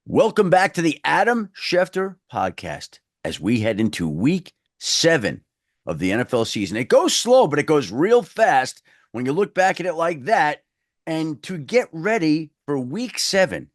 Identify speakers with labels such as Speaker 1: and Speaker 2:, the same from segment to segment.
Speaker 1: Welcome back to the Adam Schefter podcast as we head into week 7 of the NFL season. It goes slow, but it goes real fast when you look back at it like that. And to get ready for week 7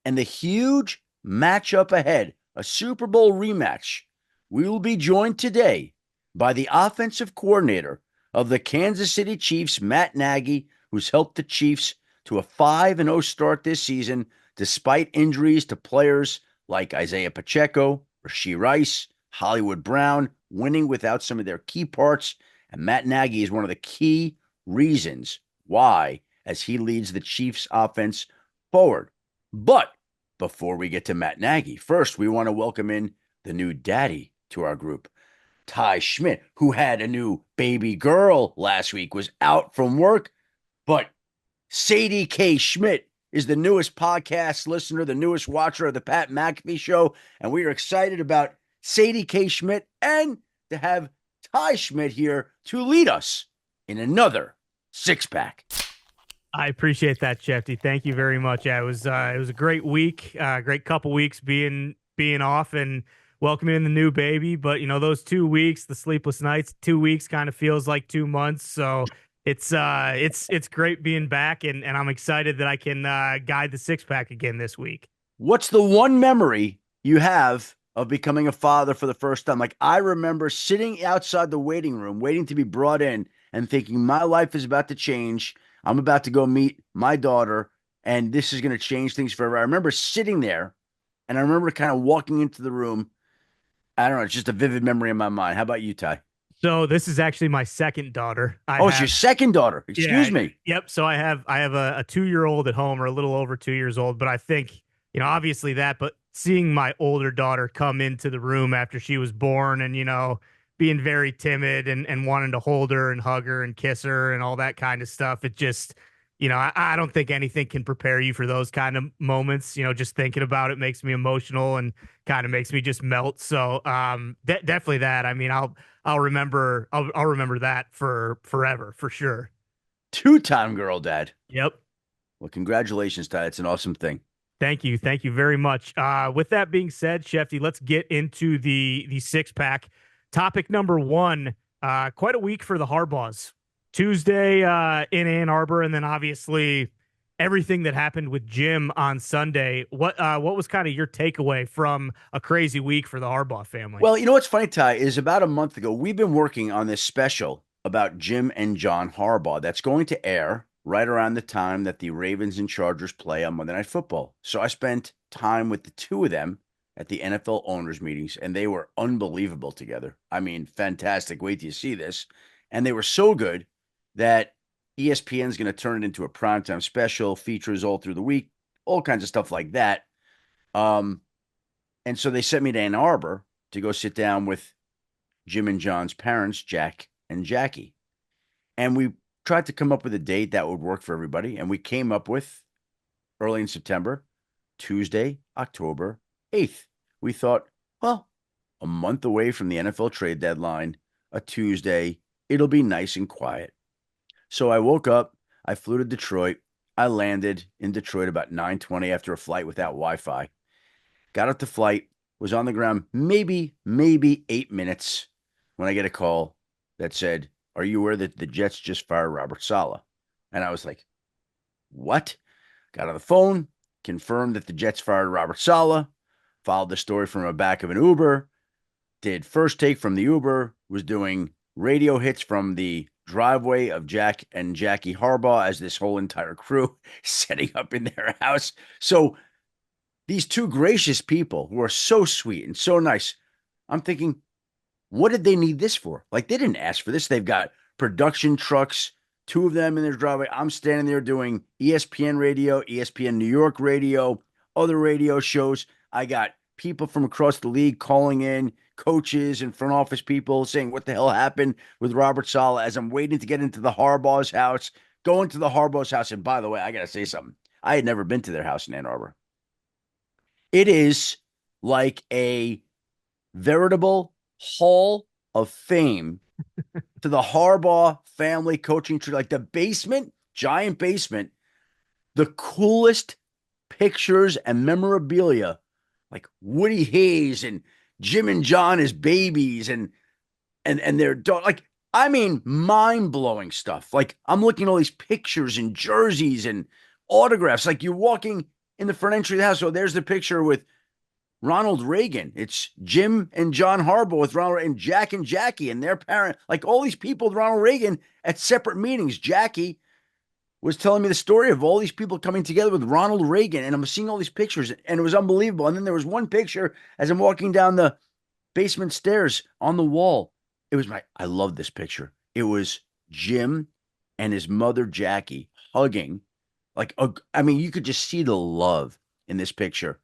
Speaker 1: and the huge matchup ahead, a Super Bowl rematch, we will be joined today by the offensive coordinator of the Kansas City Chiefs, Matt Nagy, who's helped the Chiefs to a 5-0 start this season despite injuries to players like Isaiah Pacheco, Rashee Rice, Hollywood Brown, winning without some of their key parts. And Matt Nagy is one of the key reasons why, as he leads the Chiefs offense forward. But before we get to Matt Nagy, first we want to welcome in the new daddy to our group. Ty Schmit, who had a new baby girl last week, was out from work, but Sadie K. Schmit is the newest podcast listener, the newest watcher of the Pat McAfee Show, and we are excited about Sadie K. Schmit and to have Ty Schmit here to lead us in another six-pack.
Speaker 2: I appreciate that, Shefty. Thank you very much. Yeah, it was a great week, great couple weeks being off and welcoming in the new baby. But those 2 weeks, the sleepless nights, 2 weeks kind of feels like 2 months. So it's great being back, and I'm excited that I can guide the six-pack again this week.
Speaker 1: What's the one memory you have of becoming a father for the first time? Like, I remember sitting outside the waiting room, waiting to be brought in and thinking my life is about to change. I'm about to go meet my daughter, and this is going to change things forever. I remember sitting there, and I remember kind of walking into the room. I don't know. It's just a vivid memory in my mind. How about you, Ty?
Speaker 2: So this is actually my second daughter.
Speaker 1: It's your second daughter. Excuse me.
Speaker 2: Yep. So I have a 2-year-old at home, or a little over 2 years old. But I think, obviously that, but seeing my older daughter come into the room after she was born and, being very timid and wanting to hold her and hug her and kiss her and all that kind of stuff. It just, I don't think anything can prepare you for those kind of moments. Just thinking about it makes me emotional and kind of makes me just melt. So definitely that. I mean, I'll remember that for forever, for sure.
Speaker 1: Two-time girl dad.
Speaker 2: Yep.
Speaker 1: Well, congratulations, Ty. It's an awesome thing.
Speaker 2: Thank you. Thank you very much. With that being said, Shefty, let's get into the six-pack. Topic number one, quite a week for the Harbaughs. Tuesday in Ann Arbor, and then obviously everything that happened with Jim on Sunday. What was kind of your takeaway from a crazy week for the Harbaugh family?
Speaker 1: Well, you know what's funny, Ty, is about a month ago, we've been working on this special about Jim and John Harbaugh that's going to air right around the time that the Ravens and Chargers play on Monday Night Football. So I spent time with the two of them at the NFL owners meetings, and they were unbelievable together. I mean, fantastic. Wait till you see this. And they were so good that ESPN is going to turn it into a primetime special, features all through the week, all kinds of stuff like that. And so they sent me to Ann Arbor to go sit down with Jim and John's parents, Jack and Jackie. And we tried to come up with a date that would work for everybody. And we came up with early in September, Tuesday, October 8th. We thought, well, a month away from the NFL trade deadline, a Tuesday, it'll be nice and quiet. So I woke up, I flew to Detroit. I landed in Detroit about 9:20 after a flight without Wi-Fi. Got off the flight, was on the ground maybe 8 minutes when I get a call that said, "Are you aware that the Jets just fired Robert Saleh?" And I was like, what? Got on the phone, confirmed that the Jets fired Robert Saleh, followed the story from the back of an Uber, did first take from the Uber, was doing radio hits from the driveway of Jack and Jackie Harbaugh as this whole entire crew setting up in their house. So these two gracious people who are so sweet and so nice, I'm thinking, what did they need this for? Like, they didn't ask for this. They've got production trucks, two of them in their driveway. I'm standing there doing ESPN radio, ESPN New York radio, other radio shows. I got people from across the league calling in, coaches and front office people saying, what the hell happened with Robert Saleh, as I'm waiting to get into the Harbaugh's house, going to the Harbaugh's house. And by the way, I got to say something. I had never been to their house in Ann Arbor. It is like a veritable hall of fame to the Harbaugh family coaching tree. Like the basement, giant basement, the coolest pictures and memorabilia, like Woody Hayes and Jim and John as babies, and their dog. Like, I mean, mind blowing stuff. Like, I'm looking at all these pictures and jerseys and autographs. Like, you're walking in the front entry of the house. So there's the picture with Ronald Reagan. It's Jim and John Harbaugh with Ronald and Jack and Jackie and their parent. Like, all these people with Ronald Reagan at separate meetings. Jackie was telling me the story of all these people coming together with Ronald Reagan, and I'm seeing all these pictures, and it was unbelievable. And then there was one picture as I'm walking down the basement stairs on the wall. I love this picture. It was Jim and his mother, Jackie, hugging. I mean, you could just see the love in this picture.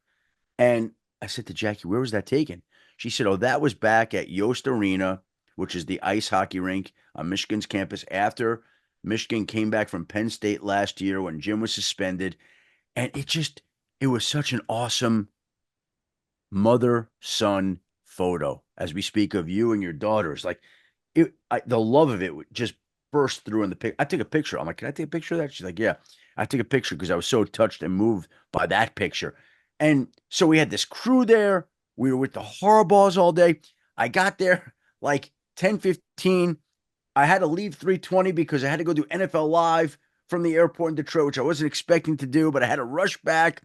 Speaker 1: And I said to Jackie, where was that taken? She said, oh, that was back at Yost Arena, which is the ice hockey rink on Michigan's campus after Michigan came back from Penn State last year when Jim was suspended. And it was such an awesome mother-son photo as we speak of you and your daughters. Like, the love of it just burst through in the pic. I took a picture. I'm like, can I take a picture of that? She's like, yeah. I took a picture because I was so touched and moved by that picture. And so we had this crew there. We were with the Harbaughs all day. I got there like 10:15. I had to leave 3:20 because I had to go do NFL Live from the airport in Detroit, which I wasn't expecting to do, but I had to rush back.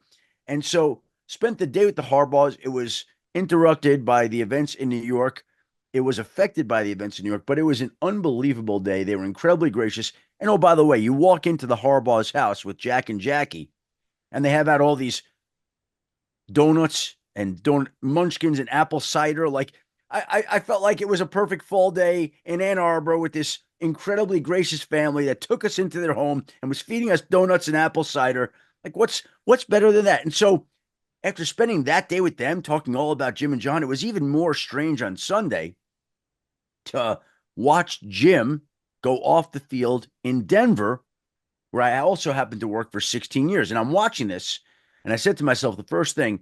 Speaker 1: And so spent the day with the Harbaughs. It was interrupted by the events in New York. It was affected by the events in New York, but it was an unbelievable day. They were incredibly gracious. And oh, by the way, you walk into the Harbaugh's house with Jack and Jackie, and they have out all these donuts and munchkins and apple cider. Like, I felt like it was a perfect fall day in Ann Arbor with this incredibly gracious family that took us into their home and was feeding us donuts and apple cider. Like, what's better than that? And so after spending that day with them, talking all about Jim and John, it was even more strange on Sunday to watch Jim go off the field in Denver, where I also happened to work for 16 years. And I'm watching this, and I said to myself, the first thing,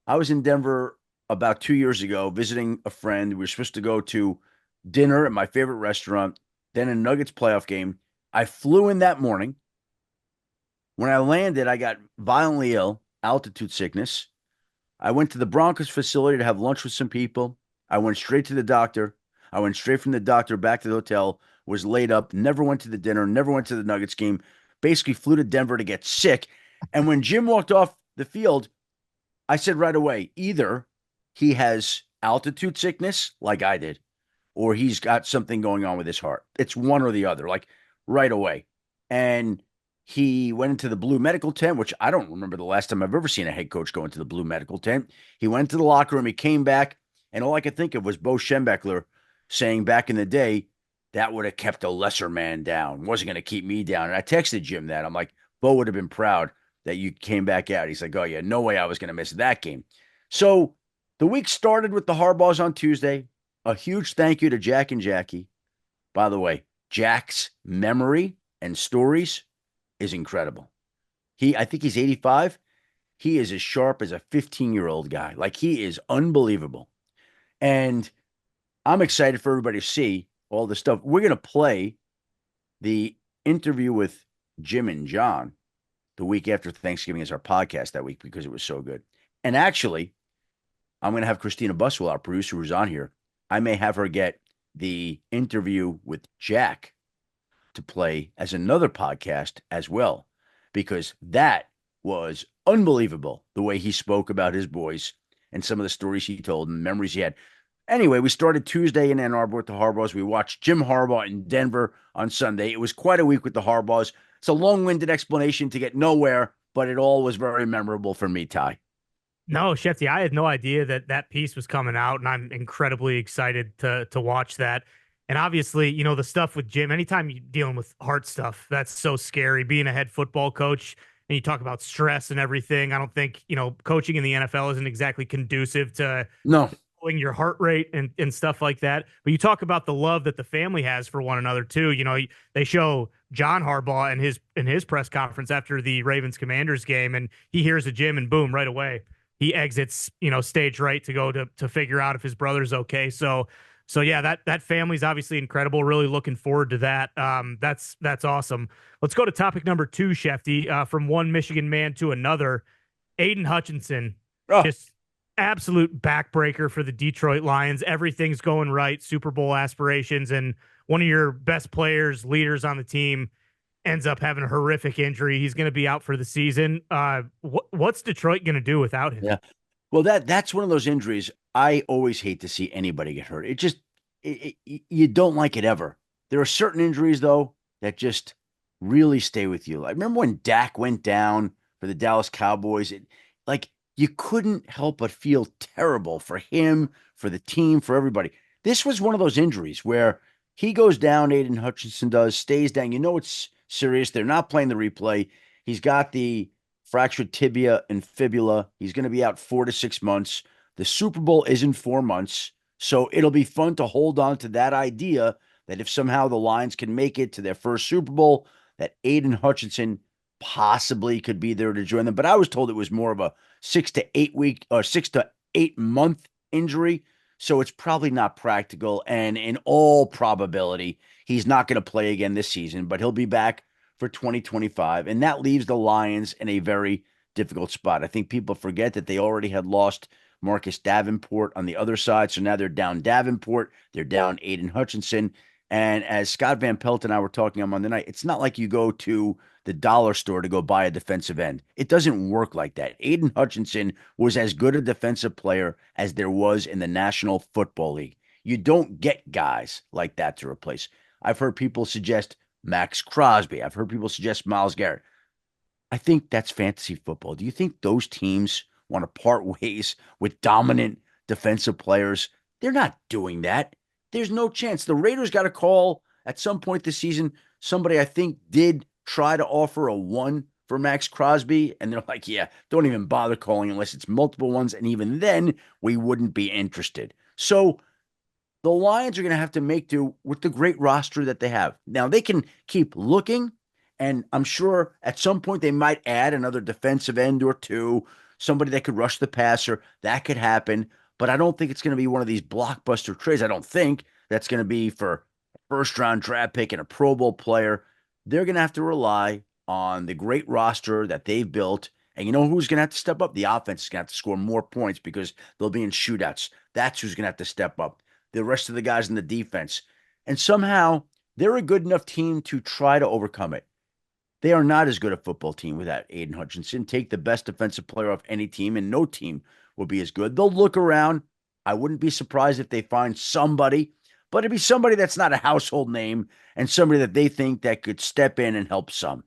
Speaker 1: I was in Denver about 2 years ago visiting a friend. We were supposed to go to dinner at my favorite restaurant, then a Nuggets playoff game. I flew in that morning. When I landed, I got violently ill, altitude sickness. I went to the Broncos facility to have lunch with some people. I went straight to the doctor. I went straight from the doctor back to the hotel, was laid up, never went to the dinner, never went to the Nuggets game, basically flew to Denver to get sick. And when Jim walked off the field, I said right away, either he has altitude sickness like I did, or he's got something going on with his heart. It's one or the other, like right away. And he went into the blue medical tent, which I don't remember the last time I've ever seen a head coach go into the blue medical tent. He went to the locker room, he came back, and all I could think of was Bo Schembechler saying back in the day, that would have kept a lesser man down, wasn't going to keep me down. And I texted Jim that. I'm like, Bo would have been proud that you came back out. He's like, oh, yeah, no way I was going to miss that game. So the week started with the Harbaughs on Tuesday. A huge thank you to Jack and Jackie. By the way, Jack's memory and stories is incredible. I think he's 85. He is as sharp as a 15-year-old guy. Like, he is unbelievable. And I'm excited for everybody to see all the stuff. We're going to play the interview with Jim and John the week after Thanksgiving as our podcast that week because it was so good. And actually, I'm going to have Christina Buswell, our producer who's on here. I may have her get the interview with Jack to play as another podcast as well, because that was unbelievable the way he spoke about his boys and some of the stories he told and memories he had. Anyway, we started Tuesday in Ann Arbor with the Harbaughs. We watched Jim Harbaugh in Denver on Sunday. It was quite a week with the Harbaughs. It's a long-winded explanation to get nowhere, but it all was very memorable for me, Ty.
Speaker 2: No, Shefty, I had no idea that that piece was coming out, and I'm incredibly excited to watch that. And obviously, you know, the stuff with Jim, anytime you're dealing with heart stuff, that's so scary. Being a head football coach and you talk about stress and everything, I don't think, you know, coaching in the NFL isn't exactly conducive to
Speaker 1: No.
Speaker 2: your heart rate and stuff like that. But you talk about the love that the family has for one another too. You know, they show John Harbaugh in his press conference after the Ravens Commanders game, and he hears a Jim, and boom, right away he exits, you know, stage right to go to figure out if his brother's okay. So yeah, that family's obviously incredible. Really looking forward to that. That's awesome. Let's go to topic number 2, Shefty. From one Michigan man to another. Aidan Hutchinson,
Speaker 1: Oh,
Speaker 2: just absolute backbreaker for the Detroit Lions. Everything's going right, Super Bowl aspirations, and one of your best players, leaders on the team, ends up having a horrific injury. He's going to be out for the season. What's Detroit going to do without him?
Speaker 1: yeah. Well, that's one of those injuries I always hate to see anybody get hurt. It just you don't like it ever. There are certain injuries though that just really stay with you. I remember when Dak went down for the Dallas Cowboys. Like you couldn't help but feel terrible for him, for the team, for everybody. This was one of those injuries where he goes down, Aiden Hutchinson does, stays down. You know it's serious. They're not playing the replay. He's got the fractured tibia and fibula. He's going to be out 4 to 6 months. The Super Bowl is in 4 months. So it'll be fun to hold on to that idea that if somehow the Lions can make it to their first Super Bowl, that Aiden Hutchinson possibly could be there to join them. But I was told it was more of a 6 to 8 week or 6 to 8 month injury. So it's probably not practical. And in all probability, he's not going to play again this season, but he'll be back for 2025. And that leaves the Lions in a very difficult spot. I think people forget that they already had lost Marcus Davenport on the other side. So now they're down Davenport, they're down Aiden Hutchinson. And as Scott Van Pelt and I were talking on Monday night, it's not like you go to the dollar store to go buy a defensive end. It doesn't work like that. Aiden Hutchinson was as good a defensive player as there was in the National Football League. You don't get guys like that to replace. I've heard people suggest Max Crosby. I've heard people suggest Myles Garrett. I think that's fantasy football. Do you think those teams want to part ways with dominant defensive players? They're not doing that. There's no chance. The Raiders got a call at some point this season. Somebody I think did try to offer a one for Max Crosby, and they're like, yeah, don't even bother calling unless it's multiple ones. And even then, we wouldn't be interested. So the Lions are going to have to make do with the great roster that they have. Now, they can keep looking, and I'm sure at some point they might add another defensive end or two, somebody that could rush the passer. That could happen, but I don't think it's going to be one of these blockbuster trades. I don't think that's going to be for a first round draft pick and a Pro Bowl player. They're going to have to rely on the great roster that they've built. And you know who's going to have to step up? The offense is going to have to score more points because they'll be in shootouts. That's who's going to have to step up. The rest of the guys in the defense. And somehow they're a good enough team to try to overcome it. They are not as good a football team without Aiden Hutchinson. Take the best defensive player of any team, and no team will be as good. They'll look around. I wouldn't be surprised if they find somebody, but it'd be somebody that's not a household name and somebody that they think that could step in and help some.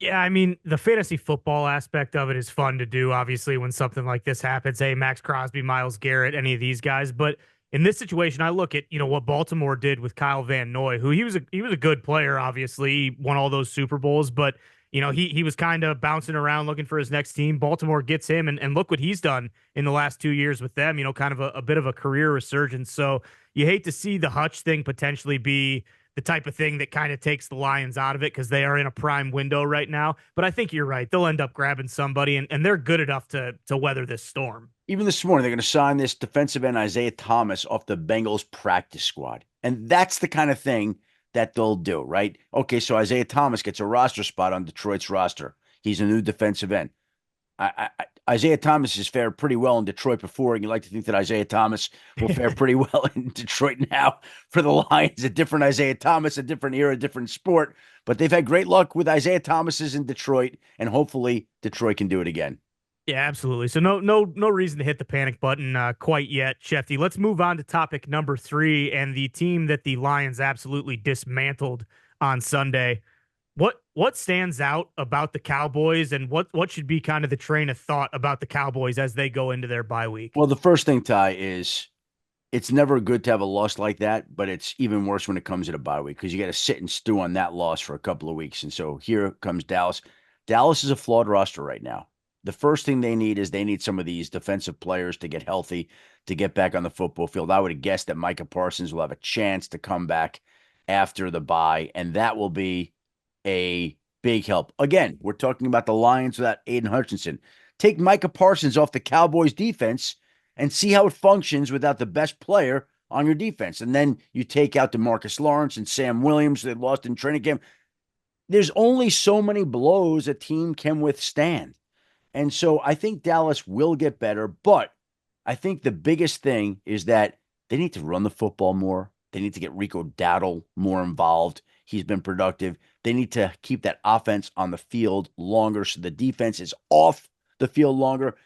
Speaker 2: Yeah, I mean, the fantasy football aspect of it is fun to do, obviously, when something like this happens. Hey, Max Crosby, Myles Garrett, any of these guys. But in this situation, I look at, what Baltimore did with Kyle Van Noy, who he was a good player, obviously. He won all those Super Bowls, but he was kind of bouncing around looking for his next team. Baltimore gets him, and look what he's done in the last 2 years with them, kind of a bit of a career resurgence. So you hate to see the Hutch thing potentially be the type of thing that kind of takes the Lions out of it because they are in a prime window right now. But I think you're right. They'll end up grabbing somebody, and they're good enough to weather this storm.
Speaker 1: Even this morning, they're going to sign this defensive end Isaiah Thomas off the Bengals practice squad. And that's the kind of thing that they'll do, right? Okay, so Isaiah Thomas gets a roster spot on Detroit's roster. He's a new defensive end. Isaiah Thomas has fared pretty well in Detroit before, and you like to think that Isaiah Thomas will fare pretty well in Detroit now for the Lions. A different Isaiah Thomas, a different era, a different sport. But they've had great luck with Isaiah Thomas's in Detroit, and hopefully Detroit can do it again.
Speaker 2: Yeah, absolutely. So no reason to hit the panic button quite yet, Shefty. Let's move on to topic number 3 and the team that the Lions absolutely dismantled on Sunday. What stands out about the Cowboys, and what should be kind of the train of thought about the Cowboys as they go into their bye week?
Speaker 1: Well, the first thing, Ty, is it's never good to have a loss like that, but it's even worse when it comes to a bye week because you got to sit and stew on that loss for a couple of weeks. And so here comes Dallas. Dallas is a flawed roster right now. The first thing they need is they need some of these defensive players to get healthy, to get back on the football field. I would have guessed that Micah Parsons will have a chance to come back after the bye, and that will be a big help. Again, we're talking about the Lions without Aiden Hutchinson. Take Micah Parsons off the Cowboys defense and see how it functions without the best player on your defense. And then you take out DeMarcus Lawrence and Sam Williams that lost in training camp. There's only so many blows a team can withstand. And so I think Dallas will get better, but I think the biggest thing is that they need to run the football more. They need to get Rico Dowdle more involved. He's been productive. They need to keep that offense on the field longer so the defense is off the field longer.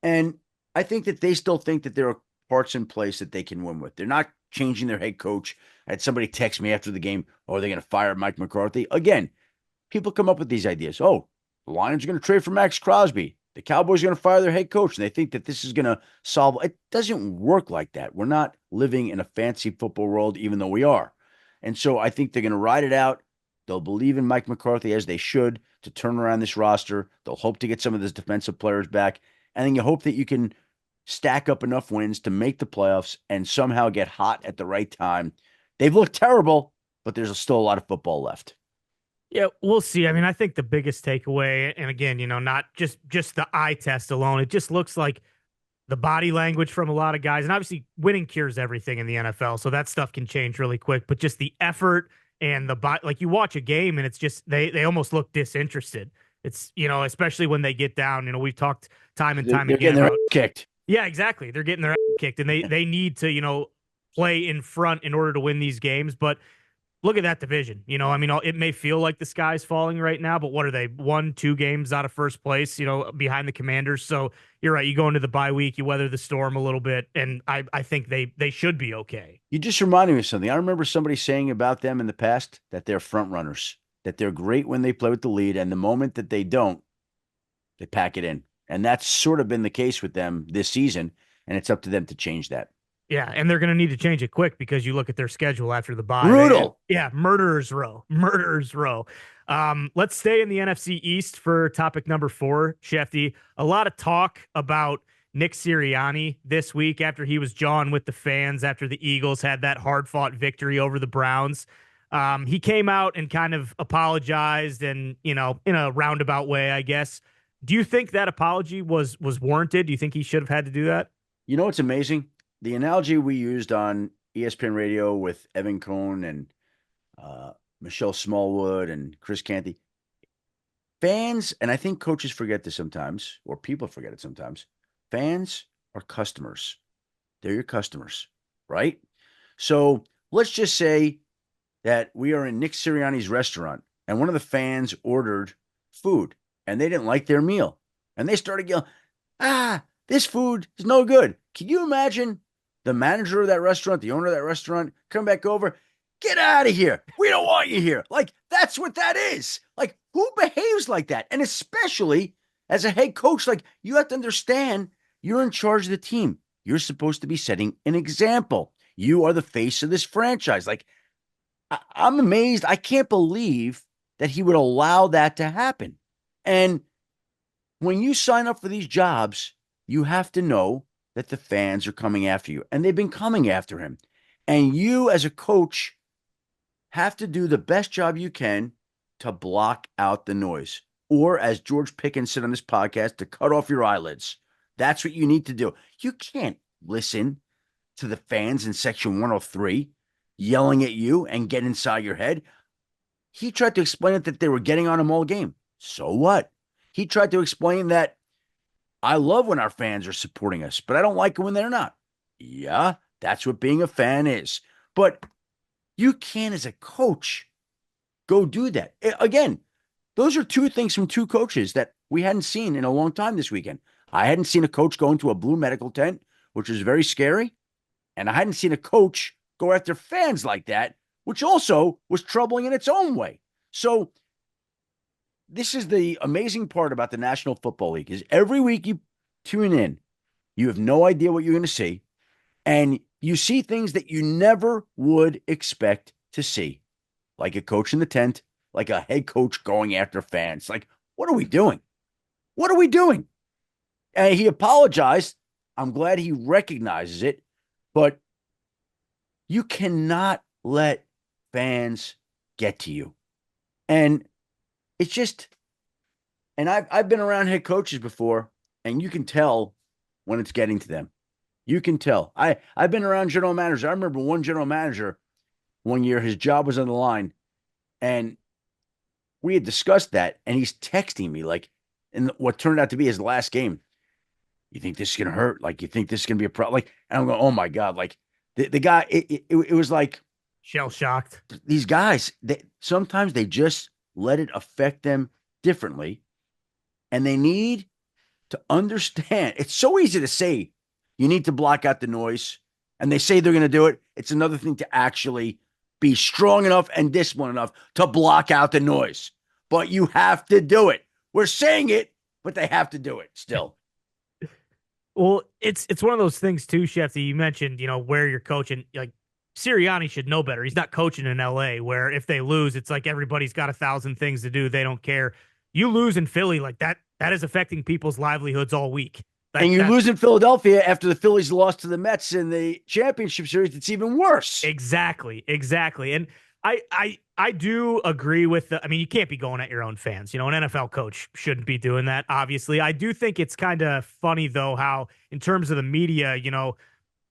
Speaker 1: And I think that they still think that there are parts in place that they can win with. They're not changing their head coach. I had somebody text me after the game, oh, are they going to fire Mike McCarthy? Again, people come up with these ideas. Oh, the Lions are going to trade for Max Crosby. The Cowboys are going to fire their head coach, and they think that this is going to solve. It doesn't work like that. We're not living in a fancy football world, even though we are. And so I think they're going to ride it out. They'll believe in Mike McCarthy as they should to turn around this roster. They'll hope to get some of those defensive players back. And then you hope that you can stack up enough wins to make the playoffs and somehow get hot at the right time. They've looked terrible, but there's still a lot of football left.
Speaker 2: Yeah, we'll see. I mean, I think the biggest takeaway, and again, not just the eye test alone, it just looks like the body language from a lot of guys, and obviously winning cures everything in the NFL, so that stuff can change really quick. But just the effort and the body, like you watch a game, and it's just they almost look disinterested. It's especially when they get down. We've talked time and time
Speaker 1: They're
Speaker 2: again
Speaker 1: getting their
Speaker 2: about
Speaker 1: ass kicked.
Speaker 2: yeah, exactly. They're getting their ass kicked, and they need to play in front in order to win these games, but. Look at that division. I mean, it may feel like the sky's falling right now, but what are they? 1, 2 games out of first place, behind the Commanders. So you're right. You go into the bye week, you weather the storm a little bit, and I think they should be okay.
Speaker 1: You just reminded me of something. I remember somebody saying about them in the past that they're front runners, that they're great when they play with the lead, and the moment that they don't, they pack it in. And that's sort of been the case with them this season, and it's up to them to change that.
Speaker 2: Yeah, and they're going to need to change it quick because you look at their schedule after the bye.
Speaker 1: Brutal.
Speaker 2: Yeah, murderers row, murderers row. Let's stay in the NFC East for topic number 4, Schefty. A lot of talk about Nick Sirianni this week after he was jawing with the fans after the Eagles had that hard-fought victory over the Browns. He came out and kind of apologized and, in a roundabout way, I guess. Do you think that apology was warranted? Do you think he should have had to do that?
Speaker 1: You know what's amazing? The analogy we used on ESPN Radio with Evan Cohn and Michelle Smallwood and Chris Canty, fans, and I think coaches forget this sometimes, or people forget it sometimes, fans are customers. They're your customers, right? So let's just say that we are in Nick Sirianni's restaurant and one of the fans ordered food and they didn't like their meal. And they started yelling, this food is no good. Can you imagine the manager of that restaurant, the owner of that restaurant, come back over? Get out of here. We don't want you here. Like, that's what that is. Like, who behaves like that? And especially as a head coach, like, you have to understand you're in charge of the team. You're supposed to be setting an example. You are the face of this franchise. Like, I'm amazed. I can't believe that he would allow that to happen. And when you sign up for these jobs, you have to know that the fans are coming after you, and they've been coming after him. And you, as a coach, have to do the best job you can to block out the noise. Or, as George Pickens said on this podcast, to cut off your eyelids. That's what you need to do. You can't listen to the fans in Section 103 yelling at you and get inside your head. He tried to explain it that they were getting on him all game. So what? He tried to explain that I love when our fans are supporting us, but I don't like it when they're not. Yeah, that's what being a fan is. But you can't, as a coach, go do that. Again, those are two things from two coaches that we hadn't seen in a long time this weekend. I hadn't seen a coach go into a blue medical tent, which was very scary. And I hadn't seen a coach go after fans like that, which also was troubling in its own way. So this is the amazing part about the National Football League is every week you tune in, you have no idea what you're going to see, and you see things that you never would expect to see, like a coach in the tent, like a head coach going after fans. Like, what are we doing? What are we doing? And he apologized. I'm glad he recognizes it, but you cannot let fans get to you. And it's just, and I've been around head coaches before, and you can tell when it's getting to them. You can tell. I've been around general managers. I remember one general manager one year, his job was on the line, and we had discussed that, and he's texting me like, in what turned out to be his last game. You think this is gonna hurt? Like, you think this is gonna be a problem? Like, and I'm going, oh my god! Like, the guy, it was like
Speaker 2: Shell shocked.
Speaker 1: these guys. Sometimes they just let it affect them differently, and they need to understand. It's so easy to say you need to block out the noise, and they say they're going to do it. It's another thing to actually be strong enough and disciplined enough to block out the noise. But you have to do it. We're saying it, but they have to do it still.
Speaker 2: Well, it's one of those things too, Schefter. You mentioned, where you're coaching. Like Sirianni should know better. He's not coaching in LA, where if they lose, it's like everybody's got 1,000 things to do. They don't care. You lose in Philly, like that is affecting people's livelihoods all week.
Speaker 1: And you lose in Philadelphia after the Phillies lost to the Mets in the championship series. It's even worse.
Speaker 2: Exactly. And I do agree with you can't be going at your own fans. An NFL coach shouldn't be doing that, obviously. I do think it's kind of funny, though, how in terms of the media,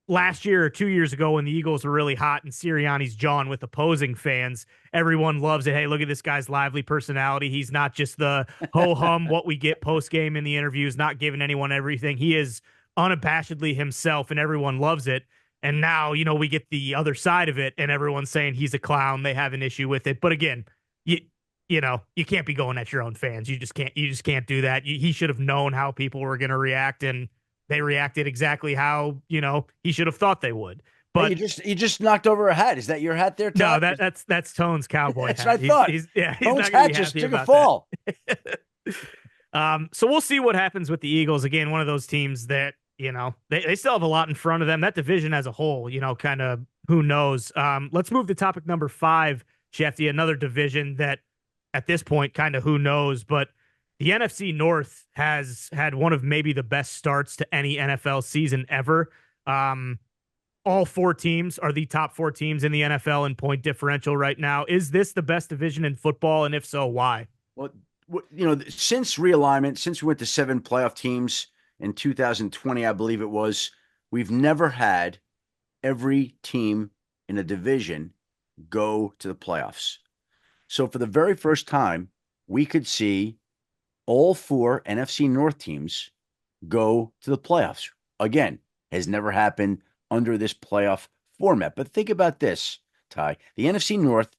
Speaker 2: last year or 2 years ago when the Eagles were really hot and Sirianni's jawing with opposing fans, everyone loves it. Hey, look at this guy's lively personality. He's not just the ho-hum, what we get post-game in the interviews, not giving anyone everything. He is unabashedly himself, and everyone loves it. And now, we get the other side of it, and everyone's saying he's a clown. They have an issue with it. But again, you can't be going at your own fans. You just can't do that. He should have known how people were going to react, and they reacted exactly how, he should have thought they would. But
Speaker 1: you just knocked over a hat. Is that your hat there, Todd?
Speaker 2: No, that's Tone's cowboy
Speaker 1: that's
Speaker 2: hat.
Speaker 1: What I thought.
Speaker 2: He's
Speaker 1: Tone's hat just took a fall.
Speaker 2: So we'll see what happens with the Eagles. Again, one of those teams that, they still have a lot in front of them. That division as a whole, kind of who knows. Let's move to topic number 5, Shefty, another division that at this point kind of who knows, but the NFC North has had one of maybe the best starts to any NFL season ever. All 4 teams are the top 4 teams in the NFL in point differential right now. Is this the best division in football? And if so, why?
Speaker 1: Well, since realignment, since we went to 7 playoff teams in 2020, I believe it was, we've never had every team in a division go to the playoffs. So for the very first time, we could see all 4 NFC North teams go to the playoffs. Again, has never happened under this playoff format. But think about this, Ty. The NFC North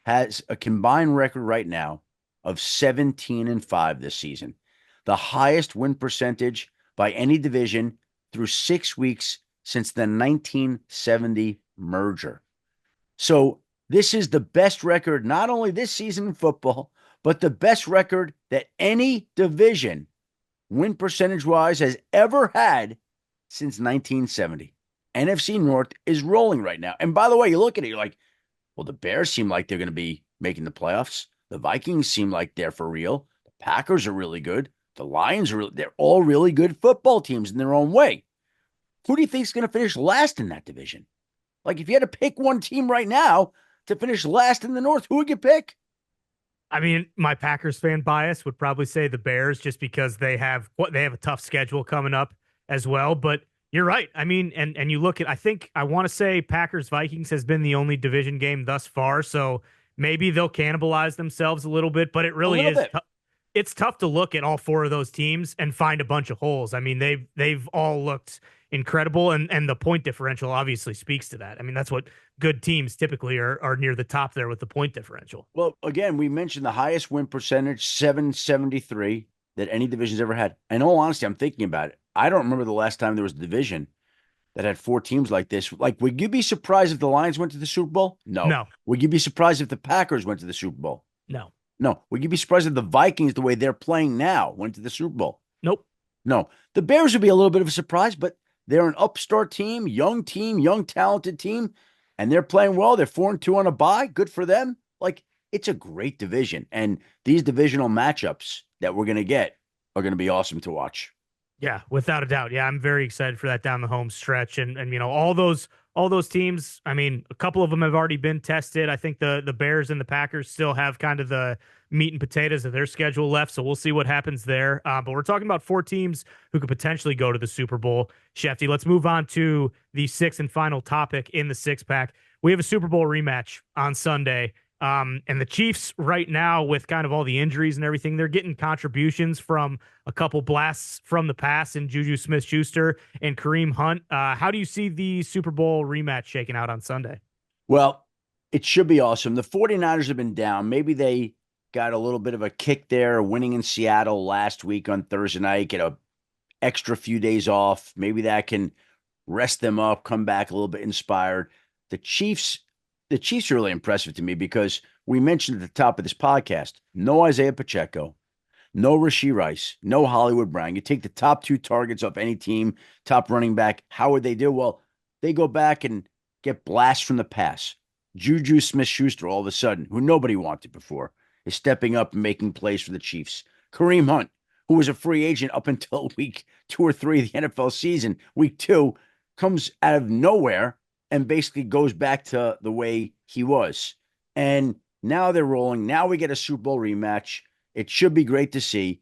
Speaker 1: has a combined record right now of 17-5 this season, the highest win percentage by any division through 6 weeks since the 1970 merger. So this is the best record, not only this season in football, but the best record that any division, win percentage-wise, has ever had since 1970. NFC North is rolling right now. And by the way, you look at it, you're like, well, the Bears seem like they're going to be making the playoffs. The Vikings seem like they're for real. The Packers are really good. The Lions are they're all really good football teams in their own way. Who do you think is going to finish last in that division? Like, if you had to pick one team right now to finish last in the North, who would you pick?
Speaker 2: I mean, my Packers fan bias would probably say the Bears, just because they have a tough schedule coming up as well. But you're right. I mean, and you look at, I want to say Packers Vikings has been the only division game thus far. So maybe they'll cannibalize themselves a little bit, but it really is. It's tough to look at all 4 of those teams and find a bunch of holes. I mean, they've all looked incredible, and the point differential obviously speaks to that. I mean, that's what good teams typically are near the top there with the point differential.
Speaker 1: Well, again, we mentioned the highest win percentage, 773, that any division's ever had. In all honesty, I'm thinking about it. I don't remember the last time there was a division that had 4 teams like this. Like, would you be surprised if the Lions went to the Super Bowl? No. Would you be surprised if the Packers went to the Super Bowl?
Speaker 2: No.
Speaker 1: No. Would you be surprised if the Vikings, the way they're playing now, went to the Super Bowl?
Speaker 2: Nope.
Speaker 1: No. The Bears would be a little bit of a surprise, but they're an upstart team, young, talented team, and they're playing well. They're 4-2 on a bye. Good for them. Like, it's a great division, and these divisional matchups that we're going to get are going to be awesome to watch.
Speaker 2: Yeah, without a doubt. Yeah, I'm very excited for that down the home stretch, and all those teams. I mean, a couple of them have already been tested. I think the Bears and the Packers still have kind of the meat and potatoes of their schedule left, so we'll see what happens there. But we're talking about 4 teams who could potentially go to the Super Bowl. Shefty, let's move on to the 6th and final topic in the 6-pack. We have a Super Bowl rematch on Sunday, And the Chiefs right now, with kind of all the injuries and everything, they're getting contributions from a couple blasts from the past in Juju Smith-Schuster and Kareem Hunt. How do you see the Super Bowl rematch shaking out on Sunday?
Speaker 1: Well, it should be awesome. The 49ers have been down. Maybe they got a little bit of a kick there, winning in Seattle last week on Thursday night, get a extra few days off. Maybe that can rest them up, come back a little bit inspired. The Chiefs, the Chiefs are really impressive to me because we mentioned at the top of this podcast, no Isaiah Pacheco, no Rashee Rice, no Hollywood Brown. You take the top two targets off any team, top running back. How would they do? Well, they go back and get blast from the pass. Juju Smith-Schuster, all of a sudden, who nobody wanted before, is stepping up and making plays for the Chiefs. Kareem Hunt, who was a free agent up until week 2 or 3 of the NFL season, week 2, comes out of nowhere and basically goes back to the way he was. And now they're rolling. Now we get a Super Bowl rematch. It should be great to see.